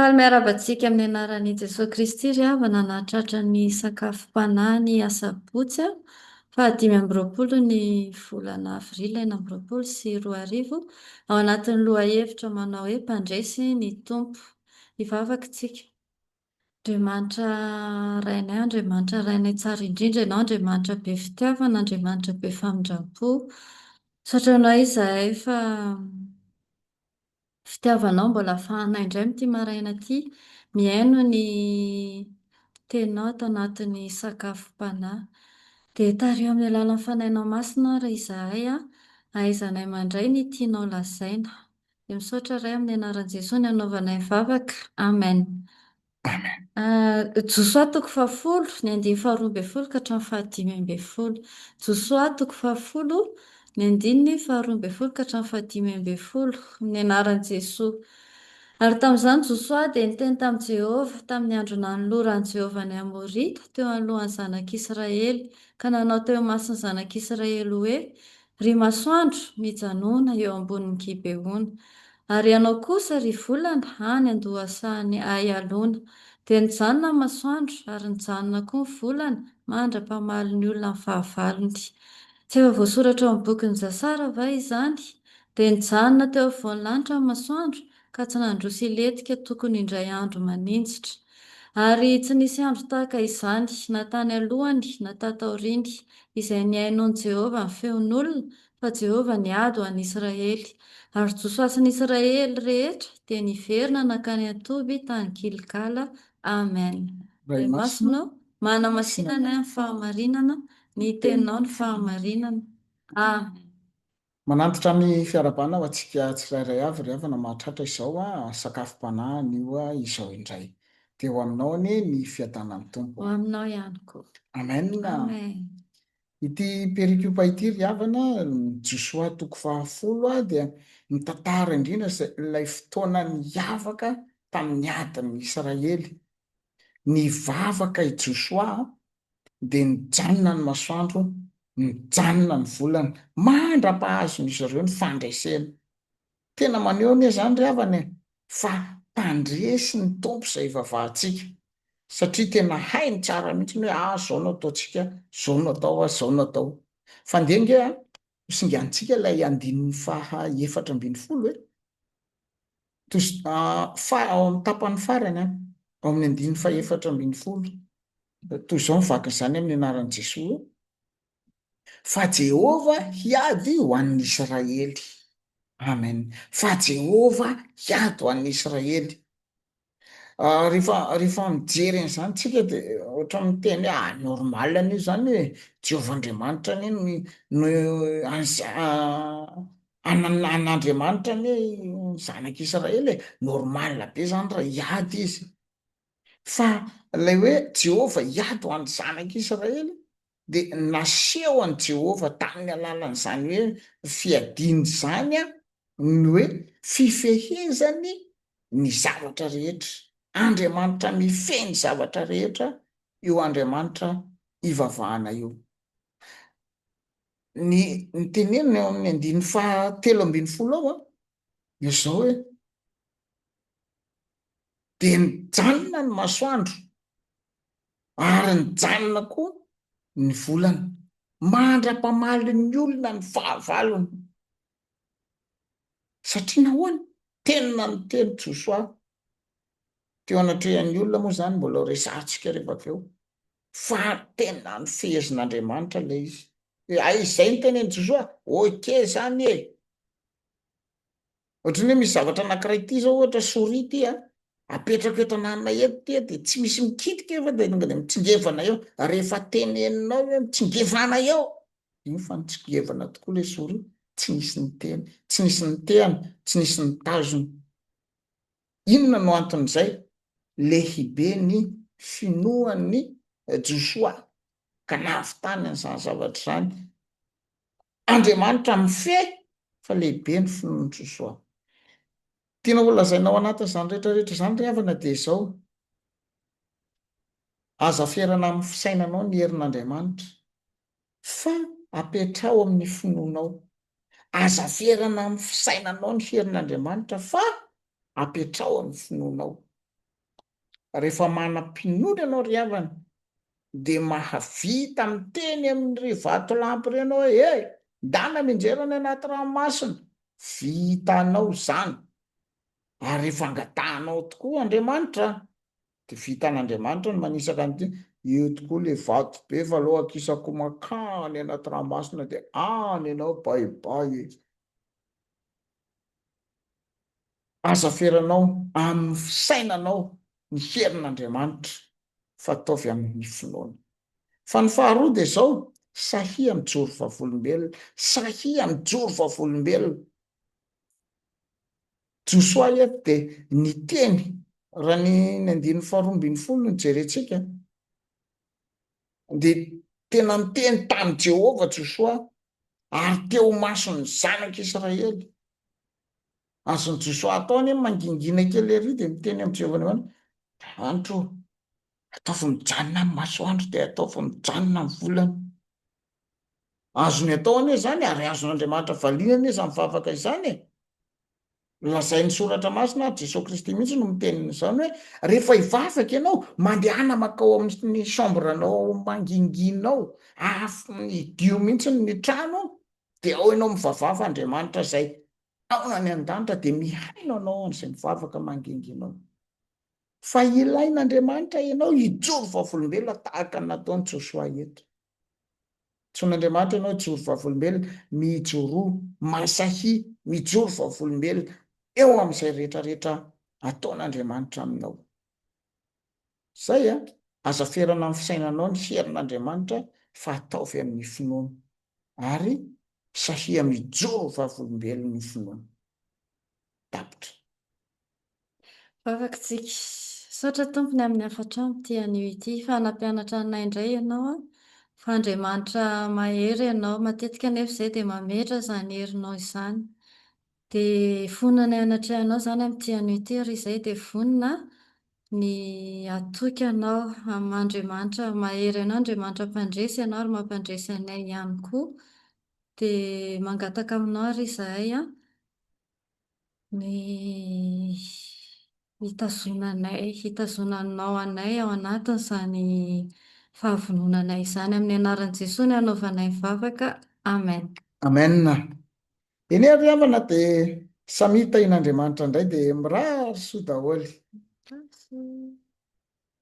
Faly miarabantsika amin'ny anaran'i Jesosy Kristy ry havana nahatratra ny sakafom-panahy ny asabotsy 25 ny volana avrila 2024 ao anatin'ny lohahevitra manao hoe mpandresy ny tompo hivavaka isika. Andriamanitra rainay, Andriamanitra rainay tsara indrindra ianao, Andriamanitra be fitiavana, Andriamanitra be famindram-po. Satranao izahay fa fitiavanao mbola ahafahanay indray amin'ity maraina ity mihaino ny tenao ato anatin'ny sakafom-panahy. Dia tario amin'ny alalan'ny fanahinao masina ary izahay ahaizanay mandray ny tianao lazaina. Dia misaotra iray amin'ny anaran'i Jesosy ny anaovanay mivavaka. Amen. Josoa toko 10, ny 12 ka hatramin'ny 15. Josoa toko 10, ny 12 ka hatramin'ny 15. Ny anaran'i Jesosy. Ary tamin'izany Josoa dia niteny tamin'i Jehovah tamin'ny andro nanoloran'i Jehovah ny Amorita teo alohan'ny zanak'Israely, ka nanao teo mason'ny zanak'Israely hoe: ry masoandro mijanona eo ambonin'ny Gibeona, ary ianao kosa ry volana any andohasahany aialona. Dia nijanona ny masoandro ary nijanona koa ny volana mandra-pamaly ny olona amin'ny fahavalony. Tsy efa voasoratra ao amin'ny bokin'ny Jasara va izany? Dia nijanona teo afovoan'ny lanitra ny masoandro ka tsy nandroso iletika tokony indray andro maninjitra. Ary tsy nisy andro tahaka izany na tany alohany na tataoriany izay niainon'i Jehovah ny feon'olona, fa Jehovah niady ho an'i Israely. Ary Josoa ny Israely rehetra dia niverina nakany an-toby tany Gilgala. Amen. Ray masonao manamasinana ny fahamarinana, ny teninao ny fahamarinana. Amen. Manantitra ny fiarabana ho antsika tsirairay avy ry havana mahatratra izao sakafom-panahy anio izao indray. Dia ho aminao anie ny fiadanan'ny tompo. Ho aminao ihany koa. Amen. Amen. Ity perikopa ity ry havana Josoa toko 10 dia mitantara indrindra ilay fotoana niavaka tamin'ny adin'ny Israely. Nivavaka i Josoa dia nijanona ny masoandro, nijanona ny volana, mandra-pahazon'izy ireo ny fandresena. Tena maneho anie zany ry havana fa mpandresy ny tompo izay vavahantsika, satria tena hainy tsara mihitsy hoe zao no ataontsika, zao no atao, zao no atao. Fa ndenge hosingantsika ilay 14 ao amin'ny tapany farany ao amin'ny 14 toy izao mivaky izany amin'ny anaran'i Jesosy fa Jehovah hiady ho an'ny Israely. Amen. Fa Jehovah hiady ho an'ny Israely. Rehefa mijery an'izany tsika dia ohatra miteny normal anie zany hoe Jehovah Andriamanitra anie no an'Andriamanitra anie zanak'Israely normal be zany raha hiady izy. Fa ilay hoe Jehovah hiady ho an'ny zanak'Israely dia naseho an'i Jehovah tamin'ny alalan'izany hoe fiadiany izany ny hoe fifehezany ny zavatra rehetra. Andriamanitra mifehy ny zavatra rehetra io Andriamanitra ivavahana io. Ny tenenina eo amin'ny 7:12 ao izao hoe dia nijanona ny masoandro ary nijanona koa ny volana, mandra-pamaly ny olona ny fahavalony. Satria nahoana? Tenina ny teny Josoa. Teo anatrehan'ny olona moa zany mbola resahantsika rehefa avy eo fa tena ny fehezin'Andriamanitra ilay izy. Izay ny tenen'i Josoa, oke zany e. Ohatran'ny hoe misy zavatra anankiray ity zao, ohatra souris ity apetraka eto ananina eto dia tsy misy mikitika fa dia mitsingevana eo. Rehefa teneninao hoe mitsingevana eo, iny fa nitsingevana tokoa ilay souris. Tsy nisy ny teny, tsy nisy ny tehany, tsy nisy ny tazony. Inona no anton'izay? Lehibe ny finoan'ny Josoa ka nahavitany an'izany zavatra izany. Andriamanitra mifehy fa lehibe ny finoan'i Josoa. Tiana ho lazainao anatin'izany rehetrarehetra izany ry havana dia izao: aza ferana amin'ny fisainanao ny herin'Andriamanitra fa apetrao amin'ny finoanao. Aza ferana amin'ny fisainanao ny herin'Andriamanitra fa apetrao amin'ny finoanao. rehefa manam-pinory ianao ry havana de mahavita miteny amin'ry vato lampy renao hoe e ndana minjerana anaty ranomasina vitanao zany ary rehefa angatahanao tokoa Andriamanitra de vitan'Andriamanitra no manisaka an'ity io tokoa le vato be fa aloha kisako makany anaty ranomasina de any ianao baibay aza feranao amin'ny fisainanao ny herin'Andriamanitra fa ataovy amin'ny finoana fa ny faharoa de zao sahia mijoro vavolombelona sahia mijoro vavolombelona Josoa eto de ny teny raha ny andin'ny faharoambin'ny folo ny jerentsika de tena niteny tany Jehovah Josoa ary teo mason'ny zanak'Israely azony Josoa ataony mangingina kely ery de miteny am' Jehovah ny andro ataovy mijanona amin'ny masoandro de ataovy mijanona amin'ny volana azony ataony zany ary azon'Andriamanitra valinana izy mivavaka izany lazay ny soratra masina Jesosy Kristy mihitsy no mitenin'izany hoe rehefa hivavaka ianao mandehana makao amin'ny chambranao manginginao idio mihitsy ny trano de ao ianao mivavava Andriamanitra zay taonany an-danitra de mihaino anao an'izay mivavaka manginginao fa ilain'Andriamanitra ianao hijoro vavolombelona tahaka ny nataony Josoa eto tson'Andriamanitra ianao hijoro vavolombelona mijoro masahi mijoro vavolombelona eo amin'izay rehetrarehetra ataon'Andriamanitra aminao zay aza ferana amin'ny fisainanao ny herin'Andriamanitra fa ataovy amin'ny finoana ary sahia mijoro vavolombelona ny finoana tapitra Vavakatsika saotra tompony amin'ny afatrano ty anio ity fa nampianatra anay indray ianao fa Andriamanitra mahery ianao matetika nefa izay de mametra zany herinao izany de fonona ny anatrehanao zany amin'ity anio ity ry izay de vonona ny atoky anao amin'Andriamanitra mahery ianao Andriamanitra mpandresy ianao ary mampandresy anay ihany koa de mangataka aminao ry izahay ny hitazonanao anay ao anatin'izany fahavononanay izany amin'ny anaran'i Jesosy ny anaovanay mivavaka. Amen. amen eny ary havana de samy hitahin'Andriamanitra indray de mirary soa daholy